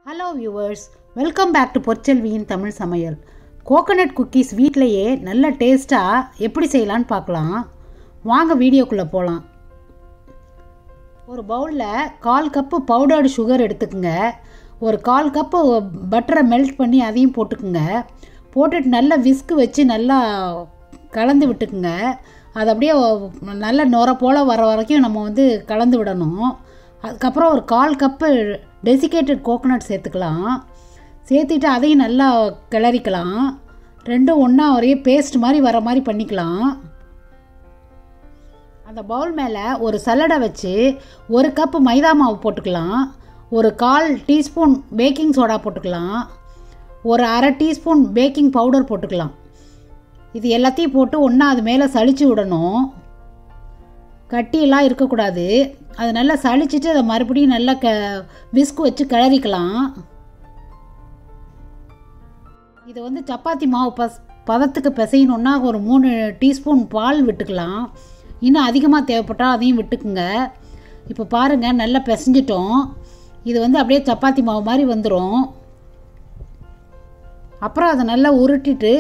Hello viewers, welcome back to பொற்செல்வியின் தமிழ் சமையல். Coconut cookies வீட்டிலையே நல்ல டேஸ்ட்டாக எப்படி செய்யலான்னு பார்க்கலாம். வாங்க வீடியோக்குள்ளே போகலாம். ஒரு பவுலில் 1/4 கப்பு பவுடர்டு சுகர் எடுத்துக்கோங்க. ஒரு 1/4 கப்பு பட்டரை மெல்ட் பண்ணி அதையும் போட்டுக்குங்க. போட்டுட்டு நல்லா விஸ்கு வச்சு நல்லா கலந்து விட்டுக்குங்க. அது அப்படியே நல்ல நுர போல் வர வரைக்கும் நம்ம கலந்து விடணும். அதுக்கப்புறம் ஒரு 1/4 கப்பு டெசிகேட்டட் கோகனட் சேர்த்துக்கலாம். சேர்த்துட்டு அதையும் நல்லா கிளறிக்கலாம். ரெண்டும் ஒன்றா ஒரே பேஸ்ட் மாதிரி வர மாதிரி பண்ணிக்கலாம். அந்த பவுல் மேலே ஒரு சல்லடை வச்சு 1 கப்பு மைதா மாவு போட்டுக்கலாம். ஒரு 1/4 டீஸ்பூன் பேக்கிங் சோடா போட்டுக்கலாம். ஒரு 1/2 டீஸ்பூன் பேக்கிங் பவுடர் போட்டுக்கலாம். இது எல்லாத்தையும் போட்டு ஒன்றா அது மேலே சலிச்சு விடணும். கட்டியெல்லாம் இருக்கக்கூடாது. அது நல்லா சளிச்சிட்டு அதை மறுபடியும் நல்லா விஸ்கு வச்சு கிளறிக்கலாம். இதை சப்பாத்தி மாவு பதத்துக்கு பிசையணுன்னா ஒரு 3 டீஸ்பூன் பால் விட்டுக்கலாம். இன்னும் அதிகமாக தேவைப்பட்டால் அதையும் விட்டுக்குங்க. இப்போ பாருங்கள், நல்லா பிசைஞ்சிட்டோம். இது அப்படியே சப்பாத்தி மாவு மாதிரி வந்துடும். அப்புறம் அதை நல்லா உருட்டிட்டு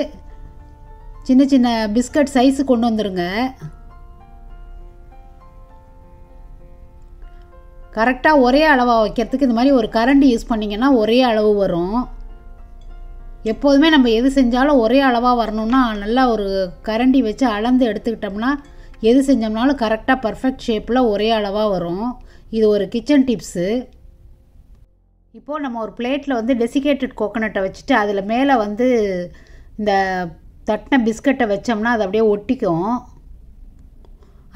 சின்ன சின்ன பிஸ்கட் சைஸு கொண்டு வந்துடுங்க. கரெக்டாக ஒரே அளவாக வைக்கிறதுக்கு இந்த மாதிரி ஒரு கரண்டி யூஸ் பண்ணிங்கன்னா ஒரே அளவு வரும். எப்போதுமே நம்ம எது செஞ்சாலும் ஒரே அளவாக வரணும்னா நல்லா ஒரு கரண்டி வச்சு அளந்து எடுத்துக்கிட்டோம்னா எது செஞ்சோம்னாலும் கரெக்டாக பர்ஃபெக்ட் ஷேப்பில் ஒரே அளவாக வரும். இது ஒரு கிச்சன் டிப்ஸு. இப்போது நம்ம ஒரு பிளேட்டில் டெசிகேட்டட் கோகனட்டை வச்சுட்டு அதில் மேலே இந்த தட்டின பிஸ்கட்டை வச்சோம்னா அது அப்படியே ஒட்டிக்கும்.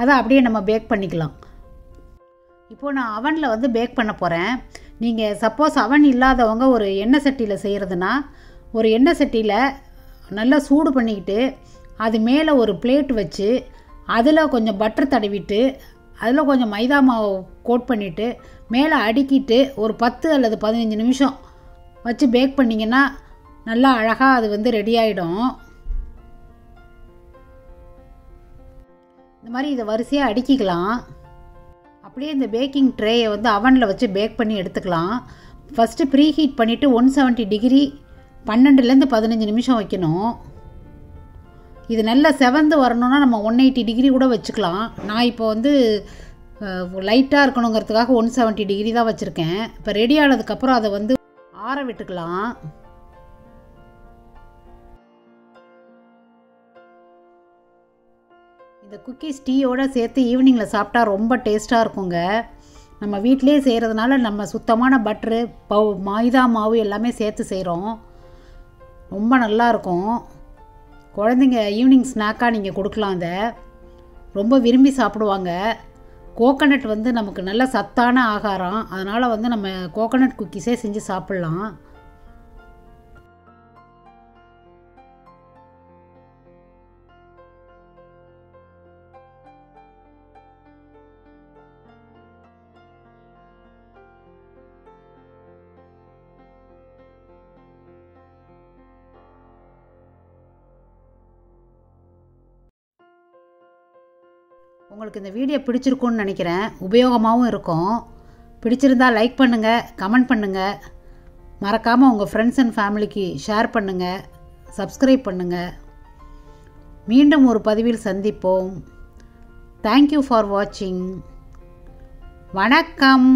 அதை அப்படியே நம்ம பேக் பண்ணிக்கலாம். இப்போது நான் அவனில் பேக் பண்ண போகிறேன். நீங்கள் சப்போஸ் அவன் இல்லாதவங்க ஒரு எண்ணெய் சட்டியில் செய்கிறதுனா ஒரு எண்ணெய் சட்டியில் நல்லா சூடு பண்ணிக்கிட்டு அது மேலே ஒரு பிளேட் வச்சு அதில் கொஞ்சம் பட்டர் தடவிட்டு அதில் கொஞ்சம் மைதா மாவு கோட் பண்ணிவிட்டு மேலே அடுக்கிட்டு ஒரு 10 அல்லது 15 நிமிஷம் வச்சு பேக் பண்ணிங்கன்னா நல்லா அழகாக அது ரெடி ஆகிடும். இந்த மாதிரி இதை வரிசையாக அடுக்கிக்கலாம். அப்படியே இந்த பேக்கிங் ட்ரேயை அவனில் வச்சு பேக் பண்ணி எடுத்துக்கலாம். ஃபஸ்ட்டு ப்ரீ ஹீட் பண்ணிவிட்டு 170 டிகிரி 12லேருந்து 15 நிமிஷம் வைக்கணும். இது நல்லா செவந்து வரணுன்னா நம்ம 180 டிகிரி கூட வச்சுக்கலாம். நான் இப்போ லைட்டாக இருக்கணுங்கிறதுக்காக 170 டிகிரி தான் வச்சுருக்கேன். இப்போ ரெடி ஆனதுக்கப்புறம் அதை ஆற விட்டுக்கலாம். இந்த குக்கீஸ் டீயோடு சேர்த்து ஈவினிங்கில் சாப்பிட்டா ரொம்ப டேஸ்ட்டாக இருக்குங்க. நம்ம வீட்டிலே செய்கிறதுனால நம்ம சுத்தமான பட்ரு மைதா மாவு எல்லாமே சேர்த்து செய்கிறோம். ரொம்ப நல்லாயிருக்கும். குழந்தைங்க ஈவினிங் ஸ்நாக்காக நீங்கள் கொடுக்கலாம். அதை ரொம்ப விரும்பி சாப்பிடுவாங்க. கோகனட் நமக்கு நல்ல சத்தான ஆகாரம். அதனால் நம்ம கோகனட் குக்கீஸே செஞ்சு சாப்பிட்லாம். உங்களுக்கு இந்த வீடியோ பிடிச்சிருக்குன்னு நினைக்கிறேன். உபயோகமாகவும் இருக்கும். பிடிச்சிருந்தால் லைக் பண்ணுங்கள், கமெண்ட் பண்ணுங்கள். மறக்காமல் உங்கள் ஃப்ரெண்ட்ஸ் அண்ட் ஃபேமிலிக்கு ஷேர் பண்ணுங்கள், சப்ஸ்கிரைப் பண்ணுங்கள். மீண்டும் ஒரு பதிவில் சந்திப்போம். தேங்க்யூ ஃபார் வாட்சிங். வணக்கம்.